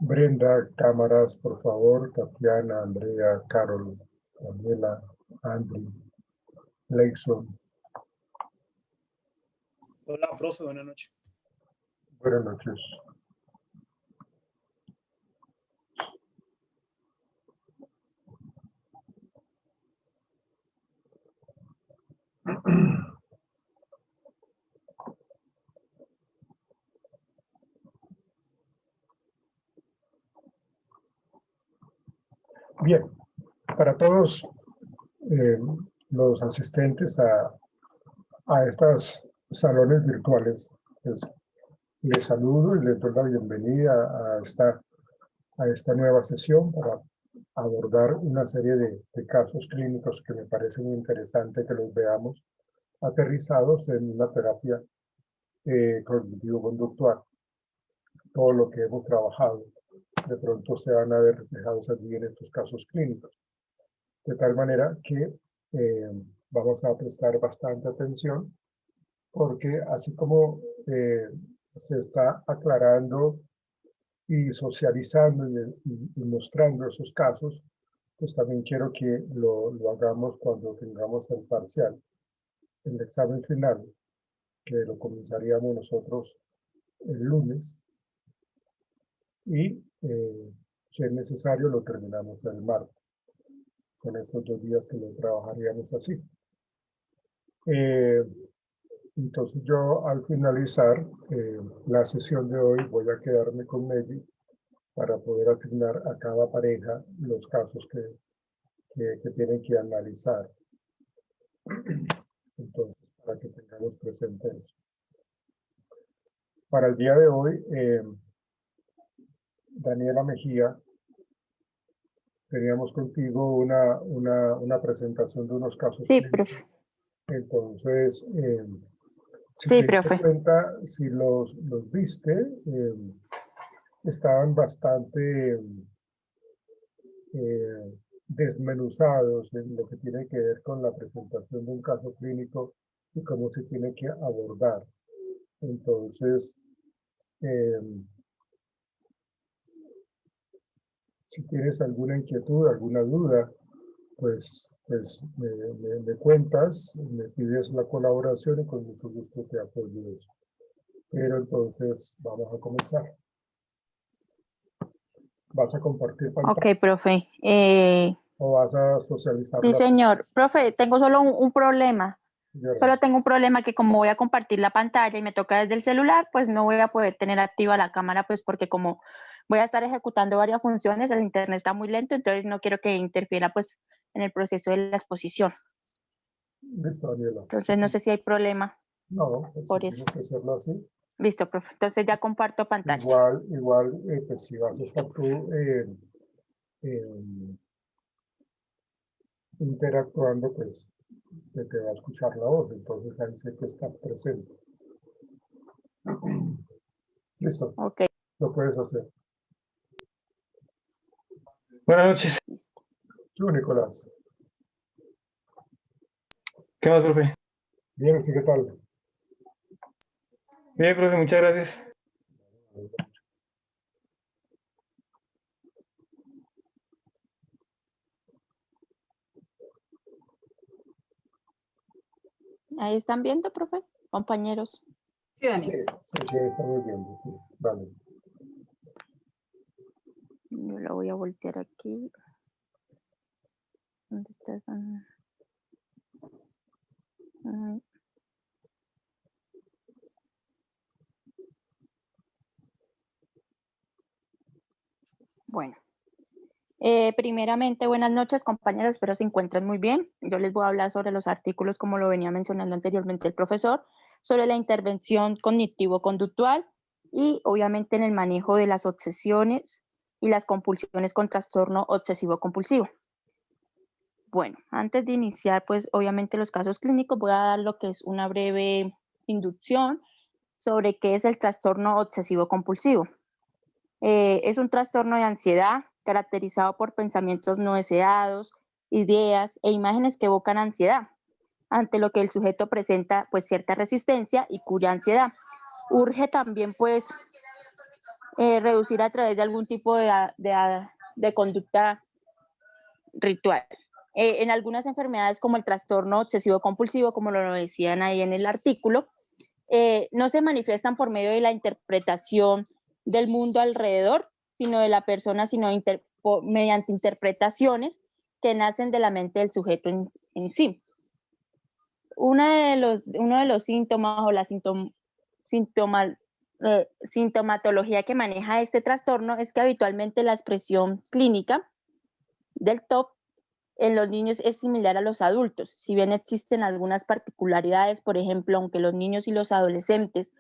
Brenda, cámaras, por favor. Tatiana, Andrea, Carol, Daniela, Andrew, Leyson. Hola, profe, buenas noches. Buenas noches. Bien, para todos los asistentes a estos salones virtuales, pues, les saludo y les doy la bienvenida a esta nueva sesión para abordar una serie de casos clínicos que me parece muy interesante que los veamos aterrizados en una terapia cognitivo-conductual. Todo lo que hemos trabajado de pronto se van a ver reflejados allí en estos casos clínicos. De tal manera que vamos a prestar bastante atención porque así como se está aclarando y socializando y mostrando esos casos, pues también quiero que lo hagamos cuando tengamos el parcial, el examen final, que lo comenzaríamos nosotros el lunes y si es necesario lo terminamos el martes, con estos 2 días que lo trabajaríamos así. Entonces yo al finalizar la sesión de hoy voy a quedarme con Meli para poder asignar a cada pareja los casos que tienen que analizar. Entonces, para que tengamos presente eso. Para el día de hoy, Daniela Mejía, teníamos contigo una presentación de unos casos. Sí, profe. Entonces, si Sí, te diste profe. cuenta, si los viste, estaban bastante desmenuzados en lo que tiene que ver con la presentación de un caso clínico y cómo se tiene que abordar. Entonces, si tienes alguna inquietud, alguna duda, pues me cuentas, me pides la colaboración y con mucho gusto te apoyo eso. Pero entonces vamos a comenzar. ¿Vas a compartir pantalla? Ok, profe. ¿O vas a socializar? Sí, señor. Profe, tengo solo un problema. Solo tengo un problema que como voy a compartir la pantalla y me toca desde el celular, pues no voy a poder tener activa la cámara, pues porque como voy a estar ejecutando varias funciones, el internet está muy lento, entonces no quiero que interfiera pues en el proceso de la exposición. Listo, Daniela. Entonces no sé si hay problema. No, pues por si eso. tienes que hacerlo así. Listo, profe. Entonces ya comparto pantalla. Igual, pues si vas a estar tú interactuando, pues se te va a escuchar la voz, entonces ahí sé que estás presente. Listo, Ok. lo puedes hacer. Buenas noches. Tú, Nicolás. ¿Qué más, profe? Bien, ¿usted qué tal? Bien, profe, muchas gracias. Ahí están viendo, profe, compañeros. Sí, estamos viendo, sí. Vale. Yo lo voy a voltear aquí. ¿Dónde estás? Bueno. Primeramente, buenas noches, compañeros. Espero se encuentren muy bien. Yo les voy a hablar sobre los artículos, como lo venía mencionando anteriormente el profesor, sobre la intervención cognitivo-conductual y obviamente en el manejo de las obsesiones y las compulsiones con trastorno obsesivo-compulsivo. Bueno, antes de iniciar, pues obviamente los casos clínicos, voy a dar lo que es una breve inducción sobre qué es el trastorno obsesivo-compulsivo. Es un trastorno de ansiedad caracterizado por pensamientos no deseados, ideas e imágenes que evocan ansiedad, ante lo que el sujeto presenta pues cierta resistencia y cuya ansiedad urge también pues reducir a través de algún tipo de conducta ritual. En algunas enfermedades como el trastorno obsesivo compulsivo, como lo decían ahí en el artículo, no se manifiestan por medio de la interpretación del mundo alrededor, sino de la persona, mediante interpretaciones que nacen de la mente del sujeto en sí. Uno de los síntomas o la sintomatología que maneja este trastorno es que habitualmente la expresión clínica del TOC en los niños es similar a los adultos, si bien existen algunas particularidades, por ejemplo, aunque los niños y los adolescentes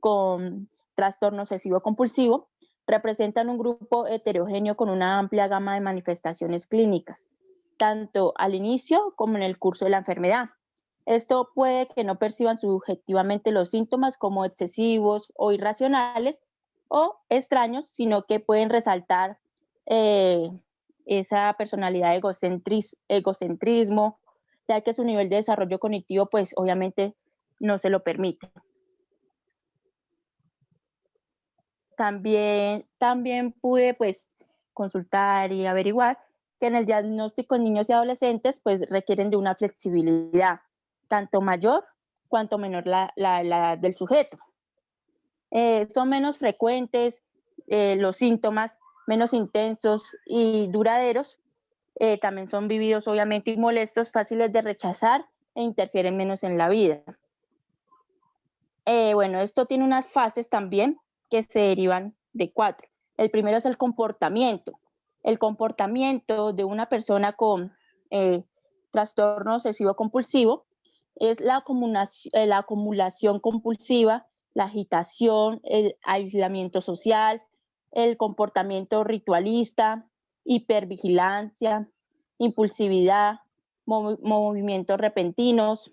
con trastorno obsesivo compulsivo representan un grupo heterogéneo con una amplia gama de manifestaciones clínicas, tanto al inicio como en el curso de la enfermedad. Esto puede que no perciban subjetivamente los síntomas como excesivos o irracionales o extraños, sino que pueden resaltar esa personalidad egocentrismo, ya que su nivel de desarrollo cognitivo, pues obviamente no se lo permite. También pude pues consultar y averiguar que en el diagnóstico en niños y adolescentes pues requieren de una flexibilidad, tanto mayor cuanto menor la edad del sujeto. Son menos frecuentes los síntomas, menos intensos y duraderos, también son vividos obviamente y molestos, fáciles de rechazar e interfieren menos en la vida. Bueno, esto tiene unas fases también que se derivan de 4. El primero es el comportamiento. El comportamiento de una persona con trastorno obsesivo compulsivo es la acumulación compulsiva, la agitación, el aislamiento social, el comportamiento ritualista, hipervigilancia, impulsividad, movimientos repentinos,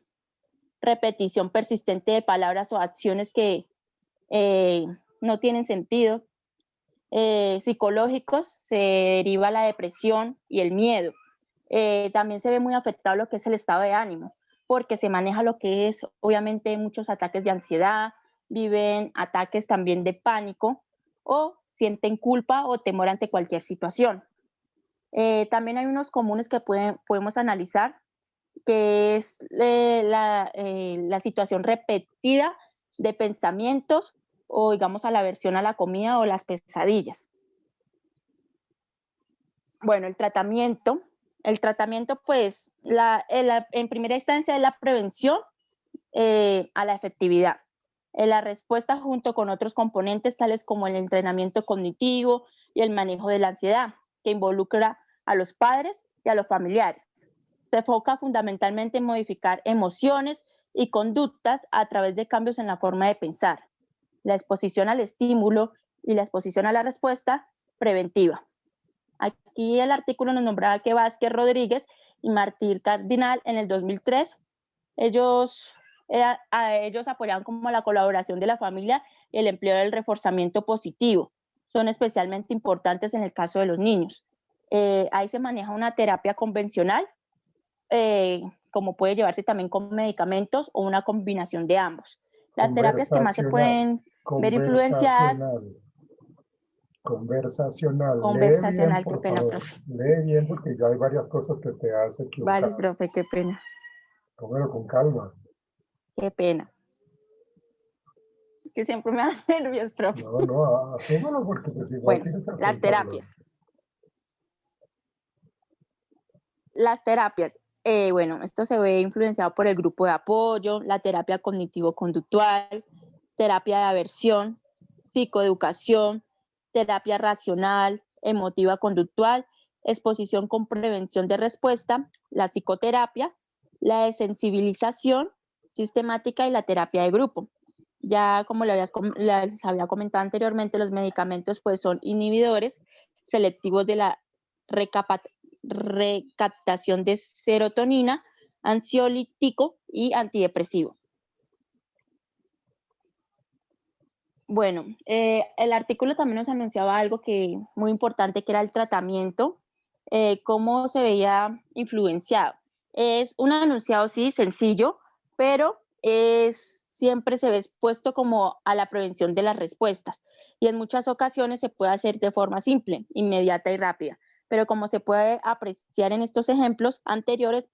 repetición persistente de palabras o acciones que no tienen sentido. Psicológicos, se deriva la depresión y el miedo. También se ve muy afectado lo que es el estado de ánimo, porque se maneja lo que es, obviamente, muchos ataques de ansiedad, viven ataques también de pánico o sienten culpa o temor ante cualquier situación. También hay unos comunes que podemos analizar, que es la situación repetida de pensamientos o digamos a la aversión a la comida o las pesadillas. Bueno, el tratamiento pues en primera instancia es la prevención a la efectividad. La respuesta junto con otros componentes tales como el entrenamiento cognitivo y el manejo de la ansiedad, que involucra a los padres y a los familiares. Se enfoca fundamentalmente en modificar emociones y conductas a través de cambios en la forma de pensar, la exposición al estímulo y la exposición a la respuesta preventiva. Aquí el artículo nos nombraba que Vázquez Rodríguez y Martín Cardinal en el 2003, ellos apoyaban como la colaboración de la familia y el empleo del reforzamiento positivo. Son especialmente importantes en el caso de los niños. Ahí se maneja una terapia convencional, como puede llevarse también con medicamentos o una combinación de ambos. Las terapias que más se pueden ver influenciadas. Conversacional. Conversacional, qué pena, profe. Lee bien porque ya hay varias cosas que te hace equivocar. Vale, profe, qué pena. Tómalo con calma. Qué pena. Que siempre me da nervios, profe. No, asúmalo porque pues igual bueno, tienes que las terapias. Las terapias. Bueno, esto se ve influenciado por el grupo de apoyo, la terapia cognitivo-conductual, terapia de aversión, psicoeducación, terapia racional, emotiva conductual, exposición con prevención de respuesta, la psicoterapia, la desensibilización sistemática y la terapia de grupo. Ya como les había comentado anteriormente, los medicamentos pues son inhibidores selectivos de la recaptación de serotonina, ansiolítico y antidepresivo. Bueno, el artículo también nos anunciaba algo muy importante, que era el tratamiento, cómo se veía influenciado. Es un anunciado, sí, sencillo, pero siempre se ve expuesto como a la prevención de las respuestas, y en muchas ocasiones se puede hacer de forma simple, inmediata y rápida, pero como se puede apreciar en estos ejemplos anteriores,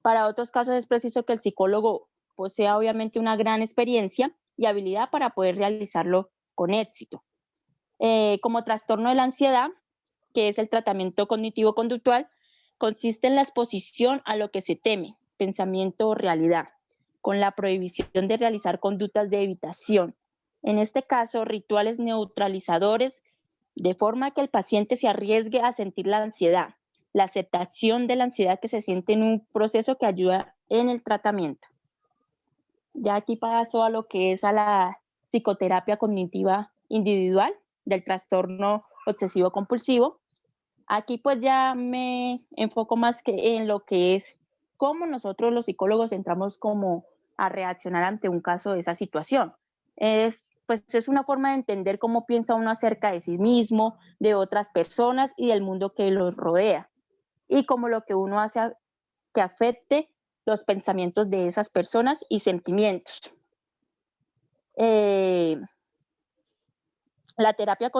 para otros casos es preciso que el psicólogo posea obviamente una gran experiencia y habilidad para poder realizarlo con éxito. Como trastorno de la ansiedad, que es el tratamiento cognitivo-conductual, consiste en la exposición a lo que se teme, pensamiento o realidad, con la prohibición de realizar conductas de evitación. En este caso, rituales neutralizadores, de forma que el paciente se arriesgue a sentir la ansiedad, la aceptación de la ansiedad que se siente en un proceso que ayuda en el tratamiento. Ya aquí paso a lo que es a la psicoterapia cognitiva individual del trastorno obsesivo compulsivo. Aquí pues ya me enfoco más que en lo que es cómo nosotros los psicólogos entramos como a reaccionar ante un caso de esa situación. Pues es una forma de entender cómo piensa uno acerca de sí mismo, de otras personas y del mundo que los rodea, y cómo lo que uno hace que afecte los pensamientos de esas personas y sentimientos. La terapia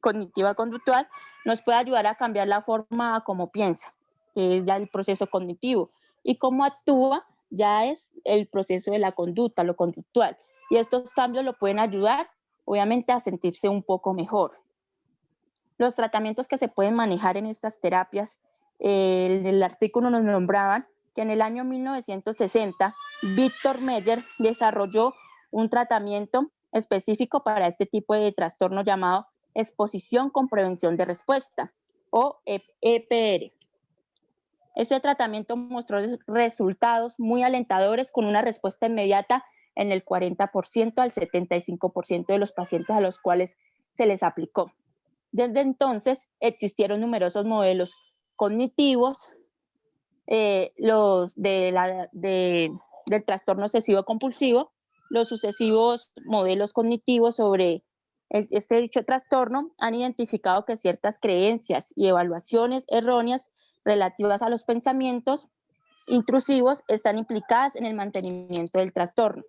cognitiva conductual nos puede ayudar a cambiar la forma como piensa, que es ya el proceso cognitivo, y cómo actúa ya es el proceso de la conducta, lo conductual. Y estos cambios lo pueden ayudar, obviamente, a sentirse un poco mejor. Los tratamientos que se pueden manejar en estas terapias, en el artículo nos nombraban que en el año 1960, Víctor Meyer desarrolló un tratamiento específico para este tipo de trastorno llamado exposición con prevención de respuesta, o EPR. Este tratamiento mostró resultados muy alentadores, con una respuesta inmediata en el 40% al 75% de los pacientes a los cuales se les aplicó. Desde entonces existieron numerosos modelos cognitivos, los del trastorno obsesivo compulsivo, los sucesivos modelos cognitivos sobre este dicho trastorno han identificado que ciertas creencias y evaluaciones erróneas relativas a los pensamientos intrusivos están implicadas en el mantenimiento del trastorno.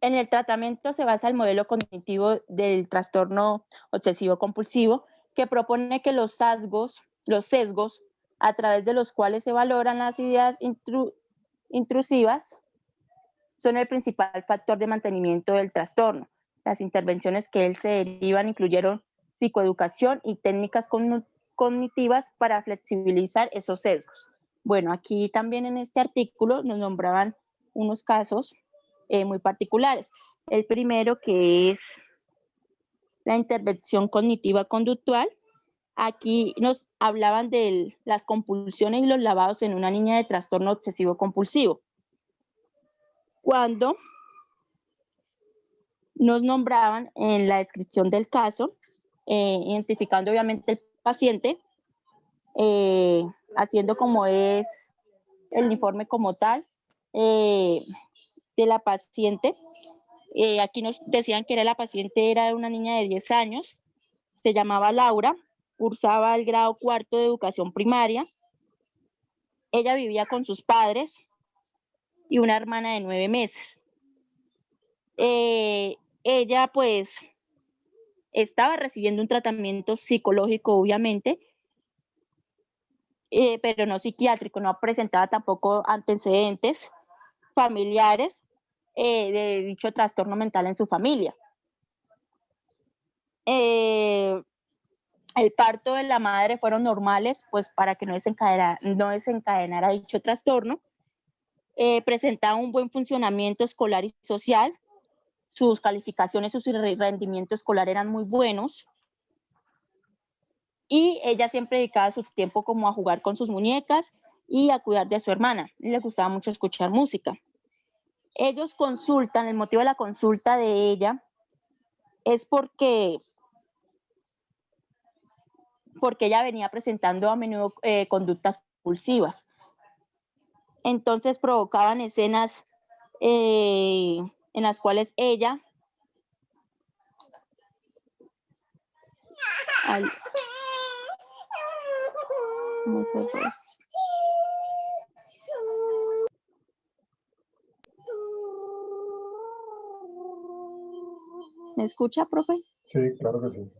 En el tratamiento se basa el modelo cognitivo del trastorno obsesivo compulsivo, que propone que los sesgos a través de los cuales se valoran las ideas intrusivas son el principal factor de mantenimiento del trastorno. Las intervenciones que él se derivan incluyeron psicoeducación y técnicas cognitivas para flexibilizar esos sesgos. Bueno, aquí también en este artículo nos nombraban unos casos muy particulares. El primero, que es la intervención cognitiva conductual. Aquí nos hablaban de las compulsiones y los lavados en una niña de trastorno obsesivo compulsivo. Cuando nos nombraban en la descripción del caso, identificando obviamente el paciente, haciendo como es el informe como tal de la paciente. Aquí nos decían que la paciente era una niña de 10 años, se llamaba Laura, cursaba el grado 4º de educación primaria. Ella vivía con sus padres y una hermana de 9 meses. Ella pues estaba recibiendo un tratamiento psicológico, obviamente, pero no psiquiátrico, no presentaba tampoco antecedentes familiares de dicho trastorno mental en su familia. El parto de la madre fueron normales, pues para que no desencadenara dicho trastorno. Presentaba un buen funcionamiento escolar y social. Sus calificaciones, su rendimiento escolar eran muy buenos. Y ella siempre dedicaba su tiempo como a jugar con sus muñecas y a cuidar de su hermana. Y le gustaba mucho escuchar música. Ellos consultan, el motivo de la consulta de ella es porque porque ella venía presentando a menudo conductas compulsivas. Entonces provocaban escenas en las cuales ella ¿Me escucha, profe? Sí, claro que sí.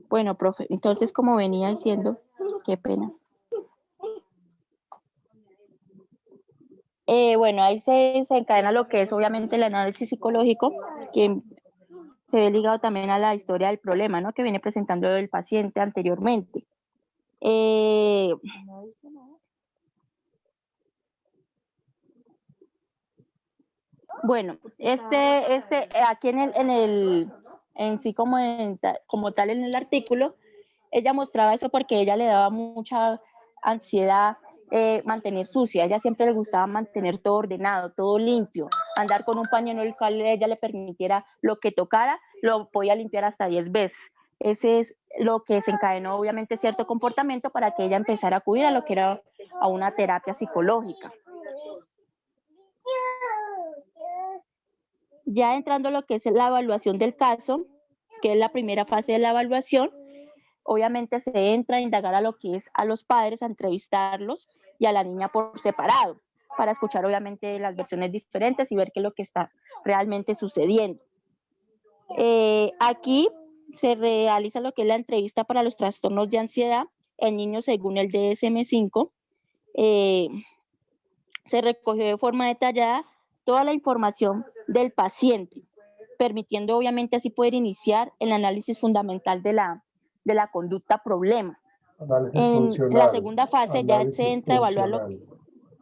Bueno, profe, entonces como venía diciendo, qué pena. Bueno, ahí se encadena lo que es obviamente el análisis psicológico, que se ve ligado también a la historia del problema, ¿no? Que viene presentando el paciente anteriormente. Bueno, aquí en sí como tal en el artículo, ella mostraba eso porque ella le daba mucha ansiedad mantener sucia. A ella siempre le gustaba mantener todo ordenado, todo limpio. Andar con un paño en el cual ella le permitiera lo que tocara, lo podía limpiar hasta 10 veces. Ese es lo que desencadenó obviamente cierto comportamiento para que ella empezara a acudir a lo que era a una terapia psicológica. Ya entrando a lo que es la evaluación del caso, que es la primera fase de la evaluación, obviamente se entra a indagar a lo que es a los padres, a entrevistarlos y a la niña por separado, para escuchar obviamente las versiones diferentes y ver qué es lo que está realmente sucediendo. Aquí se realiza lo que es la entrevista para los trastornos de ansiedad en niños según el DSM-5. Se recogió de forma detallada toda la información del paciente, permitiendo obviamente así poder iniciar el análisis fundamental de la conducta problema. En la segunda fase ya se entra a evaluar lo que...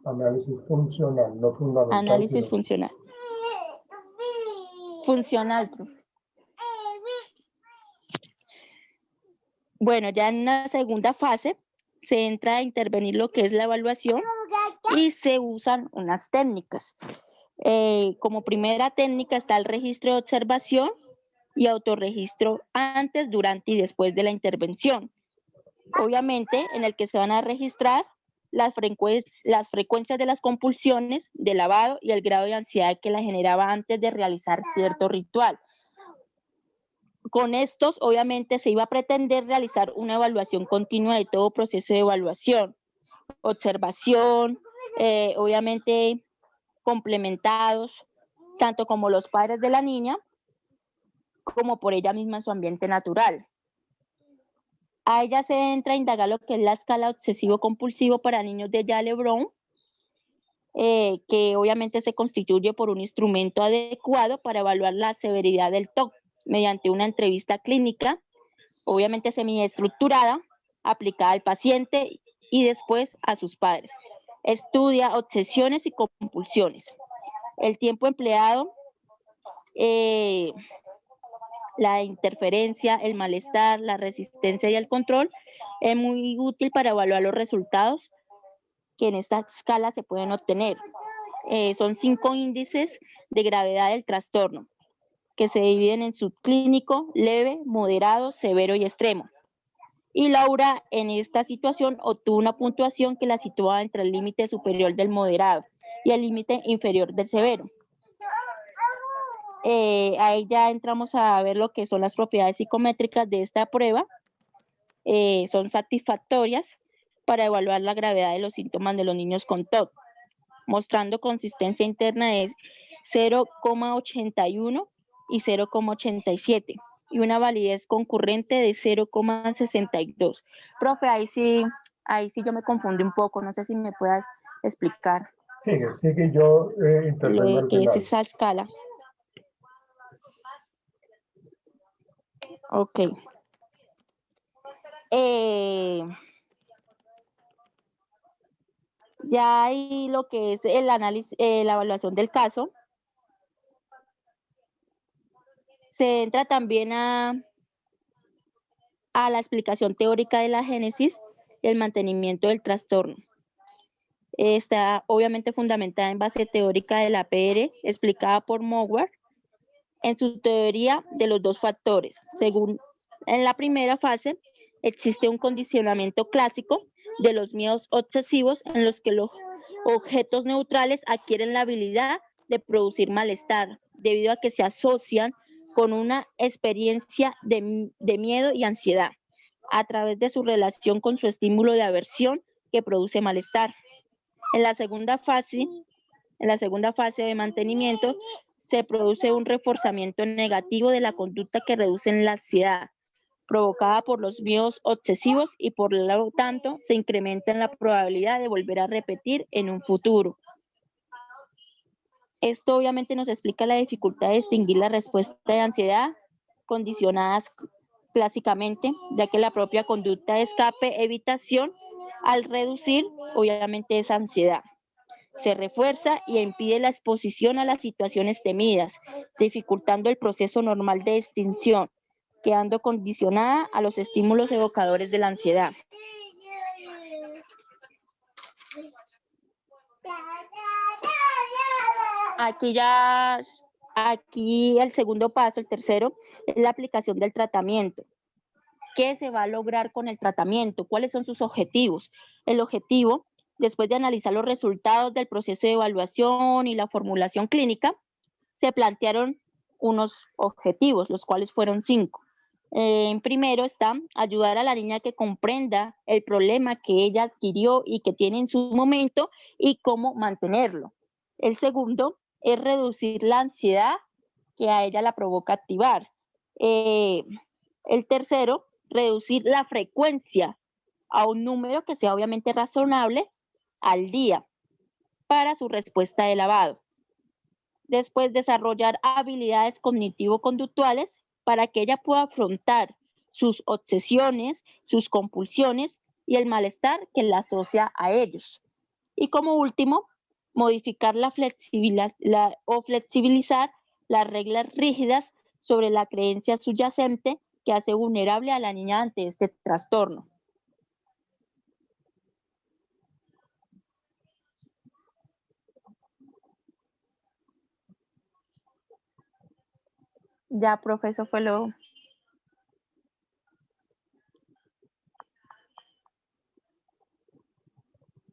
Análisis funcional, no fundamental. Análisis funcional. Funcional, profe. Bueno, ya en la segunda fase se entra a intervenir lo que es la evaluación y se usan unas técnicas. Como primera técnica está el registro de observación y autorregistro antes, durante y después de la intervención. Obviamente, en el que se van a registrar las frecuencias de las compulsiones, de lavado y el grado de ansiedad que la generaba antes de realizar cierto ritual. Con estos, obviamente, se iba a pretender realizar una evaluación continua de todo proceso de evaluación, observación, obviamente complementados, tanto como los padres de la niña, como por ella misma en su ambiente natural. A ella se entra a indagar lo que es la escala obsesivo-compulsivo para niños de Yale-Brown, que obviamente se constituye por un instrumento adecuado para evaluar la severidad del TOC mediante una entrevista clínica, obviamente semiestructurada, aplicada al paciente y después a sus padres. Estudia obsesiones y compulsiones. El tiempo empleado, la interferencia, el malestar, la resistencia y el control es muy útil para evaluar los resultados que en esta escala se pueden obtener. Son 5 índices de gravedad del trastorno, que se dividen en subclínico, leve, moderado, severo y extremo. Y Laura en esta situación obtuvo una puntuación que la situaba entre el límite superior del moderado y el límite inferior del severo. Ahí ya entramos a ver lo que son las propiedades psicométricas de esta prueba. Son satisfactorias para evaluar la gravedad de los síntomas de los niños con TOC, mostrando consistencia interna de 0,81 y 0,87 y una validez concurrente de 0,62. Profe, ahí sí yo me confundí un poco, no sé si me puedas explicar. Sigue, yo intervengo lo que es esa escala. Ok. Ya ahí lo que es el análisis, la evaluación del caso, se entra también a la explicación teórica de la génesis y el mantenimiento del trastorno. Está obviamente fundamentada en base teórica de la PR, explicada por Mowat en su teoría de los dos factores. Según en la primera fase, existe un condicionamiento clásico de los miedos obsesivos en los que los objetos neutrales adquieren la habilidad de producir malestar, debido a que se asocian con una experiencia de miedo y ansiedad, a través de su relación con su estímulo de aversión que produce malestar. En la segunda fase de mantenimiento, se produce un reforzamiento negativo de la conducta que reduce la ansiedad, provocada por los miedos obsesivos, y por lo tanto se incrementa en la probabilidad de volver a repetir en un futuro. Esto obviamente nos explica la dificultad de distinguir la respuesta de ansiedad condicionadas clásicamente, ya que la propia conducta de escape, evitación, al reducir obviamente esa ansiedad, se refuerza y impide la exposición a las situaciones temidas, dificultando el proceso normal de extinción, quedando condicionada a los estímulos evocadores de la ansiedad. Aquí el segundo paso, el tercero, es la aplicación del tratamiento. ¿Qué se va a lograr con el tratamiento? ¿Cuáles son sus objetivos? El objetivo, después de analizar los resultados del proceso de evaluación y la formulación clínica, se plantearon unos objetivos, los cuales fueron 5. Primero está ayudar a la niña a que comprenda el problema que ella adquirió y que tiene en su momento y cómo mantenerlo. El segundo es reducir la ansiedad que a ella la provoca activar. El tercero, reducir la frecuencia a un número que sea obviamente razonable al día para su respuesta de lavado. Después, desarrollar habilidades cognitivo-conductuales para que ella pueda afrontar sus obsesiones, sus compulsiones y el malestar que la asocia a ellos. Y como último, modificar o flexibilizar las reglas rígidas sobre la creencia subyacente que hace vulnerable a la niña ante este trastorno. Ya, profe, eso fue lo...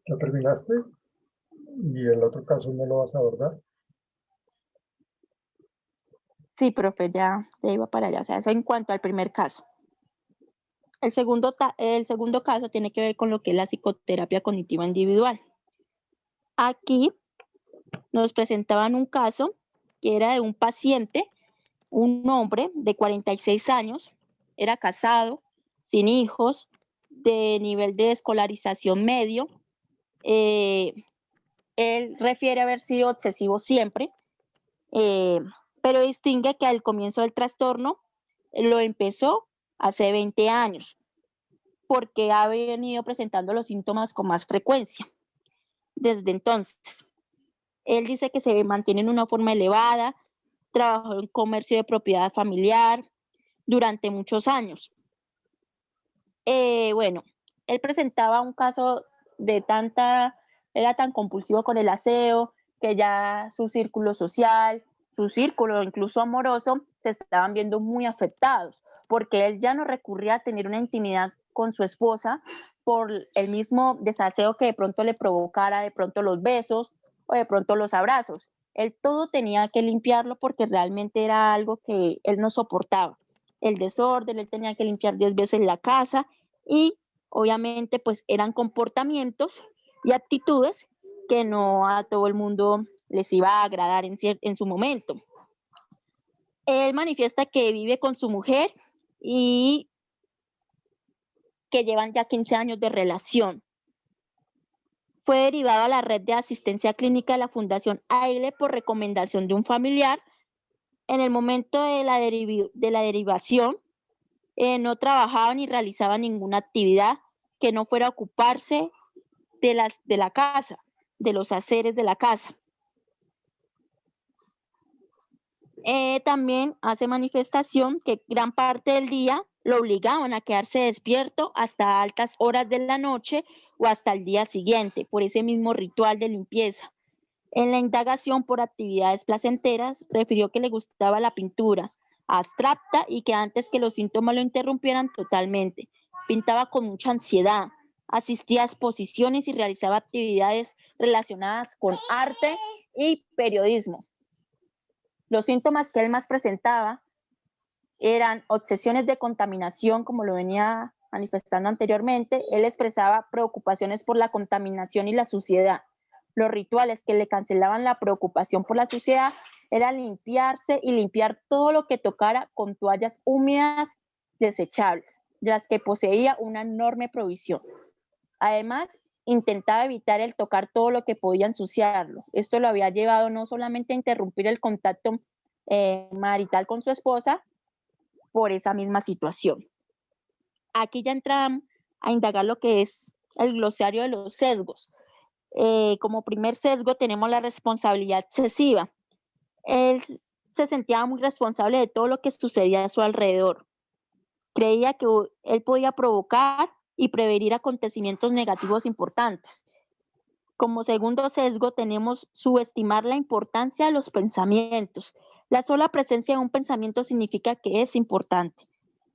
¿Ya terminaste? ¿Y el otro caso no lo vas a abordar? Sí, profe, ya iba para allá. O sea, eso en cuanto al primer caso. El segundo caso tiene que ver con lo que es la psicoterapia cognitiva individual. Aquí nos presentaban un caso que era de un paciente, un hombre de 46 años, era casado, sin hijos, de nivel de escolarización medio. Él refiere haber sido obsesivo siempre, pero distingue que al comienzo del trastorno lo empezó hace 20 años, porque ha venido presentando los síntomas con más frecuencia desde entonces. Él dice que se mantiene en una forma elevada, trabajó en comercio de propiedad familiar durante muchos años. Bueno, él presentaba un caso de era tan compulsivo con el aseo, que ya su círculo social, su círculo incluso amoroso, se estaban viendo muy afectados, porque él ya no recurría a tener una intimidad con su esposa por el mismo desaseo que de pronto le provocara de pronto los besos o de pronto los abrazos. Él todo tenía que limpiarlo porque realmente era algo que él no soportaba. El desorden, él tenía que limpiar 10 veces la casa y obviamente pues eran comportamientos y actitudes que no a todo el mundo les iba a agradar en su momento. Él manifiesta que vive con su mujer y que llevan ya 15 años de relación. Fue derivado a la red de asistencia clínica de la Fundación AILE por recomendación de un familiar. En el momento de la derivación, no trabajaba ni realizaba ninguna actividad que no fuera a ocuparse de la casa, de los haceres de la casa. También hace manifestación que gran parte del día lo obligaban a quedarse despierto hasta altas horas de la noche o hasta el día siguiente, por ese mismo ritual de limpieza. En la indagación por actividades placenteras, refirió que le gustaba la pintura abstracta y que antes que los síntomas lo interrumpieran totalmente, pintaba con mucha ansiedad, asistía a exposiciones y realizaba actividades relacionadas con arte y periodismo. Los síntomas que él más presentaba eran obsesiones de contaminación, como lo venía manifestando anteriormente. Él expresaba preocupaciones por la contaminación y la suciedad. Los rituales que le cancelaban la preocupación por la suciedad era limpiarse y limpiar todo lo que tocara con toallas húmedas desechables, de las que poseía una enorme provisión. Además, intentaba evitar el tocar todo lo que podía ensuciarlo. Esto lo había llevado no solamente a interrumpir el contacto marital con su esposa por esa misma situación. Aquí ya entramos a indagar lo que es el glosario de los sesgos. Como primer sesgo tenemos la responsabilidad excesiva. Él se sentía muy responsable de todo lo que sucedía a su alrededor. Creía que él podía provocar y prevenir acontecimientos negativos importantes. Como segundo sesgo tenemos subestimar la importancia de los pensamientos. La sola presencia de un pensamiento significa que es importante.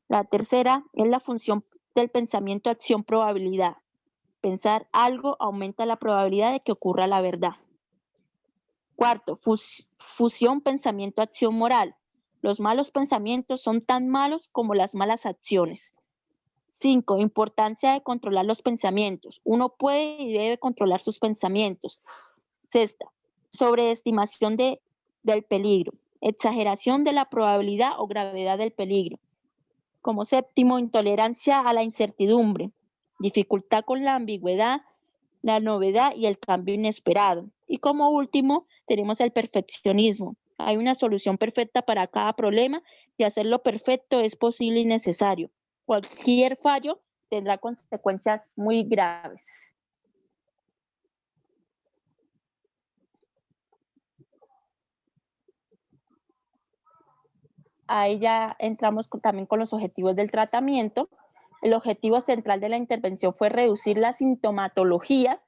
La tercera es la función del pensamiento acción-probabilidad. Pensar algo aumenta la probabilidad de que ocurra la verdad. Cuarto, fusión pensamiento-acción moral. Los malos pensamientos son tan malos como las malas acciones. 5. Importancia de controlar los pensamientos. Uno puede y debe controlar sus pensamientos. 6. Sobreestimación del peligro. Exageración de la probabilidad o gravedad del peligro. Como 7. Intolerancia a la incertidumbre. Dificultad con la ambigüedad, la novedad y el cambio inesperado. Y como último, tenemos el perfeccionismo. Hay una solución perfecta para cada problema y hacerlo perfecto es posible y necesario. Cualquier fallo tendrá consecuencias muy graves. Ahí ya entramos también con los objetivos del tratamiento. El objetivo central de la intervención fue reducir la sintomatología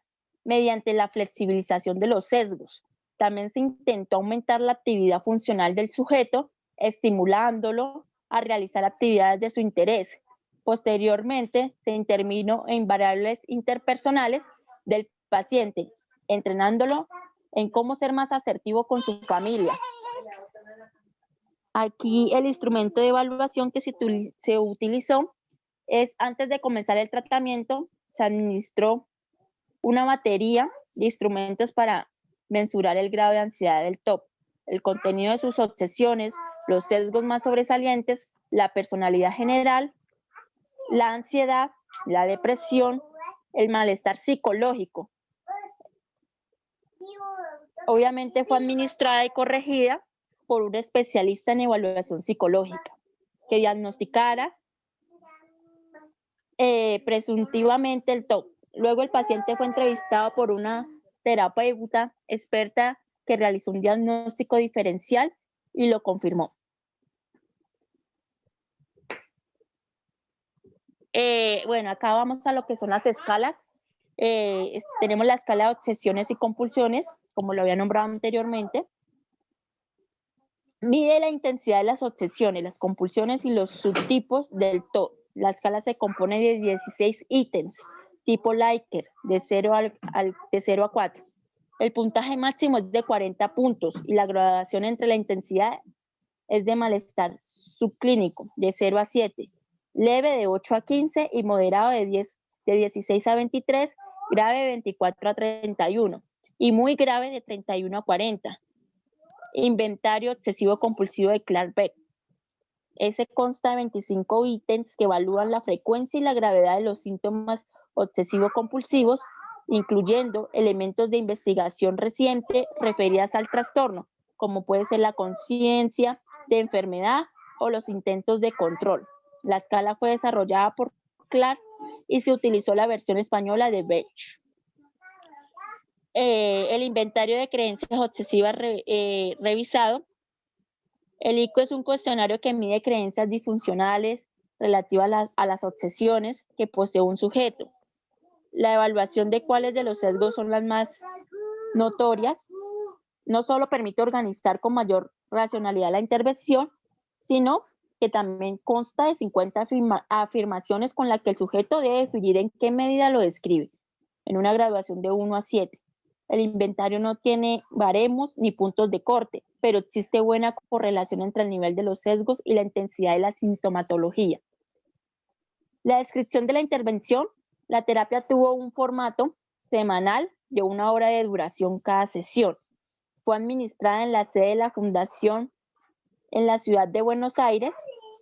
mediante la flexibilización de los sesgos. También se intentó aumentar la actividad funcional del sujeto, estimulándolo a realizar actividades de su interés. Posteriormente, se intervino en variables interpersonales del paciente, entrenándolo en cómo ser más asertivo con su familia. Aquí el instrumento de evaluación que se utilizó es, antes de comenzar el tratamiento, se administró una batería de instrumentos para mensurar el grado de ansiedad del TOP, el contenido de sus obsesiones, los sesgos más sobresalientes, la personalidad general, la ansiedad, la depresión, el malestar psicológico. Obviamente fue administrada y corregida por un especialista en evaluación psicológica que diagnosticara presuntivamente el TOP. Luego el paciente fue entrevistado por una terapeuta experta que realizó un diagnóstico diferencial y lo confirmó. Bueno, acá vamos a lo que son las escalas. Tenemos la escala de obsesiones y compulsiones, como lo había nombrado anteriormente. Mide la intensidad de las obsesiones, las compulsiones y los subtipos del TOP. La escala se compone de 16 ítems, tipo Likert, de 0 a 4. El puntaje máximo es de 40 puntos y la gradación entre la intensidad es de malestar subclínico, de 0 a 7, leve de 8 a 15 y moderado de 16 a 23, grave de 24 a 31 y muy grave de 31 a 40. Inventario obsesivo compulsivo de Clark Beck. Ese consta de 25 ítems que evalúan la frecuencia y la gravedad de los síntomas obsesivo-compulsivos, incluyendo elementos de investigación reciente referidas al trastorno, como puede ser la conciencia de enfermedad o los intentos de control. La escala fue desarrollada por Clark y se utilizó la versión española de Beck. el inventario de creencias obsesivas revisado. El ICO es un cuestionario que mide creencias disfuncionales relativas a las obsesiones que posee un sujeto. La evaluación de cuáles de los sesgos son las más notorias no solo permite organizar con mayor racionalidad la intervención, sino que también consta de 50 afirmaciones con las que el sujeto debe definir en qué medida lo describe, en una graduación de 1 a 7. El inventario no tiene baremos ni puntos de corte, pero existe buena correlación entre el nivel de los sesgos y la intensidad de la sintomatología. La descripción de la intervención: la terapia tuvo un formato semanal de 1 hora de duración cada sesión. Fue administrada en la sede de la Fundación en la ciudad de Buenos Aires,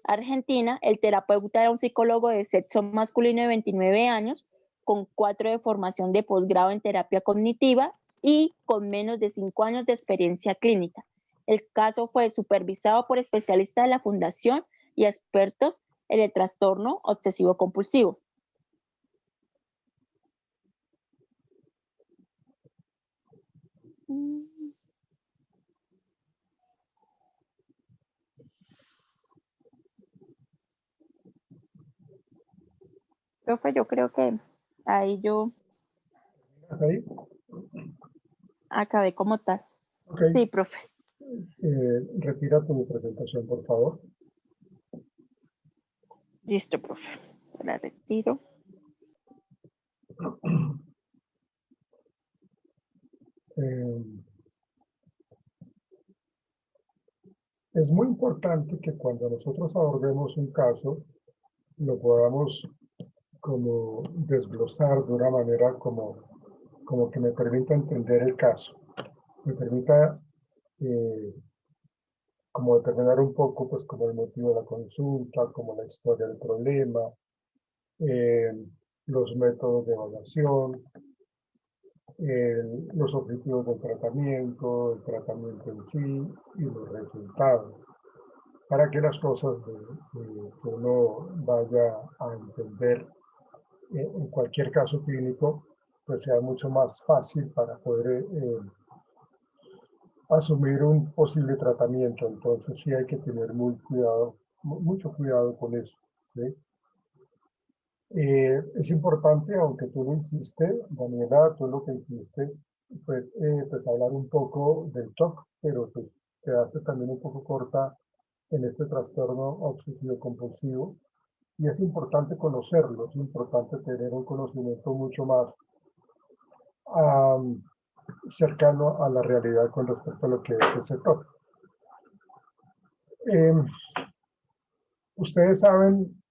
Argentina. El terapeuta era un psicólogo de sexo masculino de 29 años, con 4 de formación de posgrado en terapia cognitiva y con menos de 5 años de experiencia clínica. El caso fue supervisado por especialistas de la Fundación y expertos en el trastorno obsesivo compulsivo. Profe, yo creo que ahí yo ¿Hasta ahí? acabé como tal. Ok. Sí, profe. Retira tu presentación, por favor. Listo, profe. La retiro. Es muy importante que cuando nosotros abordemos un caso, lo podamos como desglosar de una manera como que me permita entender el caso, me permita como determinar un poco pues como el motivo de la consulta, como la historia del problema, los métodos de evaluación, los objetivos del tratamiento, el tratamiento en sí y los resultados, para que las cosas que uno vaya a entender en cualquier caso clínico, pues sea mucho más fácil para poder asumir un posible tratamiento. Entonces sí hay que tener mucho cuidado con eso, ¿sí? Es importante, aunque tú lo hiciste, Daniela, tú lo que hiciste fue pues hablar un poco del TOC, pero pues quedaste también un poco corta en este trastorno obsesivo compulsivo, y es importante conocerlo, es importante tener un conocimiento mucho más cercano a la realidad con respecto a lo que es ese TOC. Ustedes saben,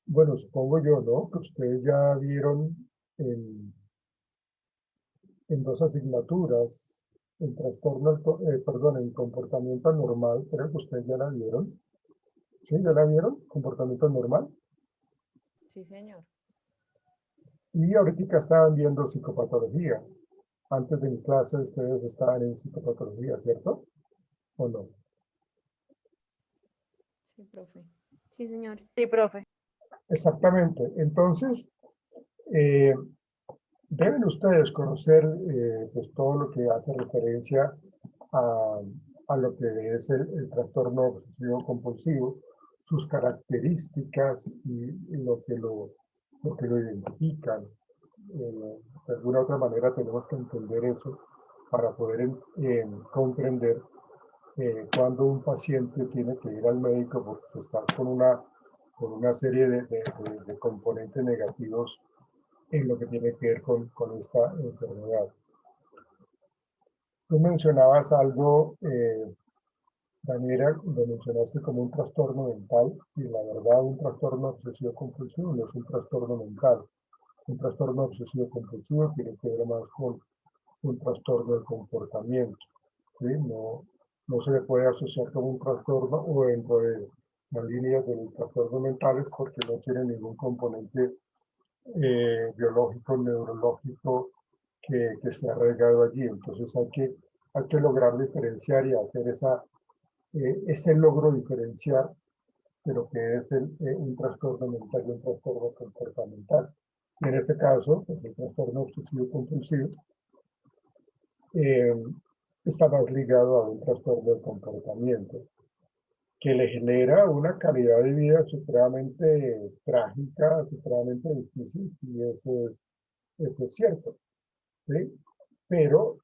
bueno, supongo yo, ¿no? Que ustedes ya vieron en 2 asignaturas el trastorno, perdón, el comportamiento anormal, creo que ustedes ya la vieron. ¿Sí? ¿Ya la vieron? ¿Comportamiento anormal? Sí, señor. Y ahorita estaban viendo psicopatología. Antes de mi clase ustedes estaban en psicopatología, ¿cierto? ¿O no? Sí, profe. Sí, señor. Sí, profe. Exactamente. Entonces, deben ustedes conocer pues todo lo que hace referencia a lo que es el trastorno obsesivo compulsivo, sus características y lo que lo identifican. De alguna otra manera tenemos que entender eso para poder comprender cuando un paciente tiene que ir al médico porque está con una serie de componentes negativos en lo que tiene que ver con esta enfermedad. Tú mencionabas algo, Daniela, lo mencionaste como un trastorno mental, y la verdad un trastorno obsesivo compulsivo no es un trastorno mental. Un trastorno obsesivo compulsivo tiene que ver más con un trastorno de comportamiento, ¿sí? No se le puede asociar con un trastorno o dentro de las líneas de los trastornos mentales porque no tiene ningún componente biológico, neurológico que esté arraigado allí. Entonces hay que lograr diferenciar y hacer ese logro diferenciar de lo que es un trastorno mental y un trastorno comportamental. Y en este caso, pues el trastorno obsesivo compulsivo está más ligado a un trastorno del comportamiento que le genera una calidad de vida supremamente trágica, supremamente difícil, y eso es cierto, ¿sí? Pero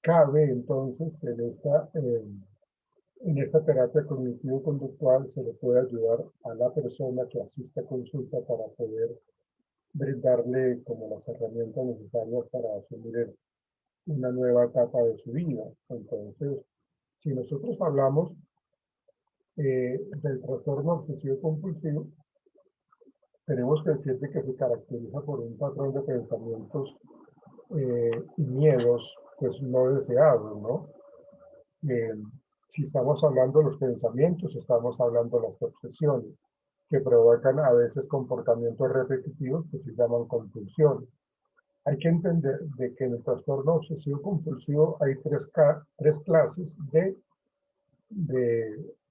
cabe entonces que en esta terapia cognitivo-conductual se le puede ayudar a la persona que asiste a consulta para poder brindarle como las herramientas necesarias para asumir una nueva etapa de su vida. Entonces, si nosotros hablamos del trastorno obsesivo compulsivo, tenemos que decir que se caracteriza por un patrón de pensamientos y miedos pues no deseados, ¿no? Si estamos hablando de los pensamientos, estamos hablando de las obsesiones, que provocan a veces comportamientos repetitivos que se llaman compulsiones. Hay que entender de que en el trastorno obsesivo compulsivo hay tres clases de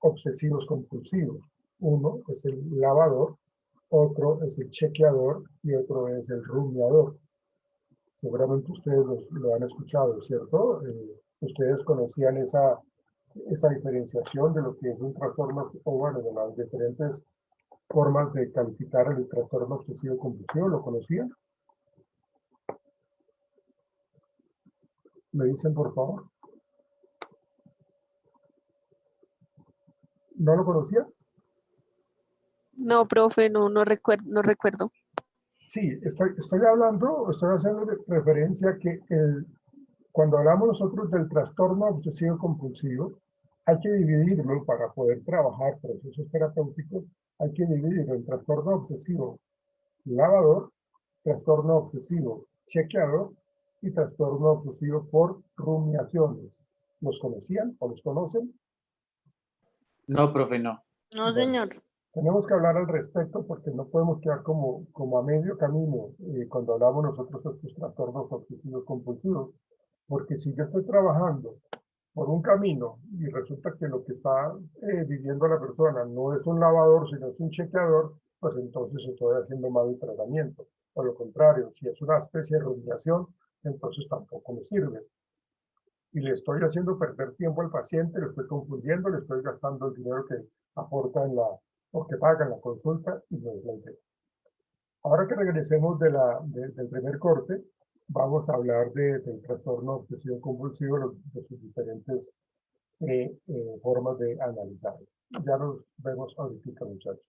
obsesivos compulsivos. Uno es el lavador, otro es el chequeador y otro es el rumiador. Seguramente ustedes lo han escuchado, ¿cierto? Ustedes conocían esa diferenciación de lo que es un trastorno, o bueno, de las diferentes formas de calificar el trastorno obsesivo compulsivo. ¿Lo conocían? ¿Me dicen, por favor? ¿No lo conocía? No, profe, no recuerdo. Sí, estoy haciendo referencia a que cuando hablamos nosotros del trastorno obsesivo compulsivo, hay que dividirlo para poder trabajar procesos terapéuticos, hay que dividirlo en trastorno obsesivo lavador, trastorno obsesivo chequeador y trastorno obsesivo por rumiaciones. ¿Los conocían o los conocen? No, profe, no. No, Bueno, señor. tenemos que hablar al respecto porque no podemos quedar como a medio camino cuando hablamos nosotros de estos trastornos obsesivos compulsivos, porque si yo estoy trabajando por un camino y resulta que lo que está viviendo la persona no es un lavador, sino es un chequeador, pues entonces estoy haciendo mal el tratamiento. Por lo contrario, si es una especie de rumiación, entonces tampoco me sirve. Y le estoy haciendo perder tiempo al paciente, le estoy confundiendo, le estoy gastando el dinero que aporta o que paga en la consulta y no es la idea. Ahora que regresemos del primer corte, vamos a hablar del trastorno obsesivo compulsivo, de sus diferentes formas de analizar. Ya nos vemos ahorita, muchachos.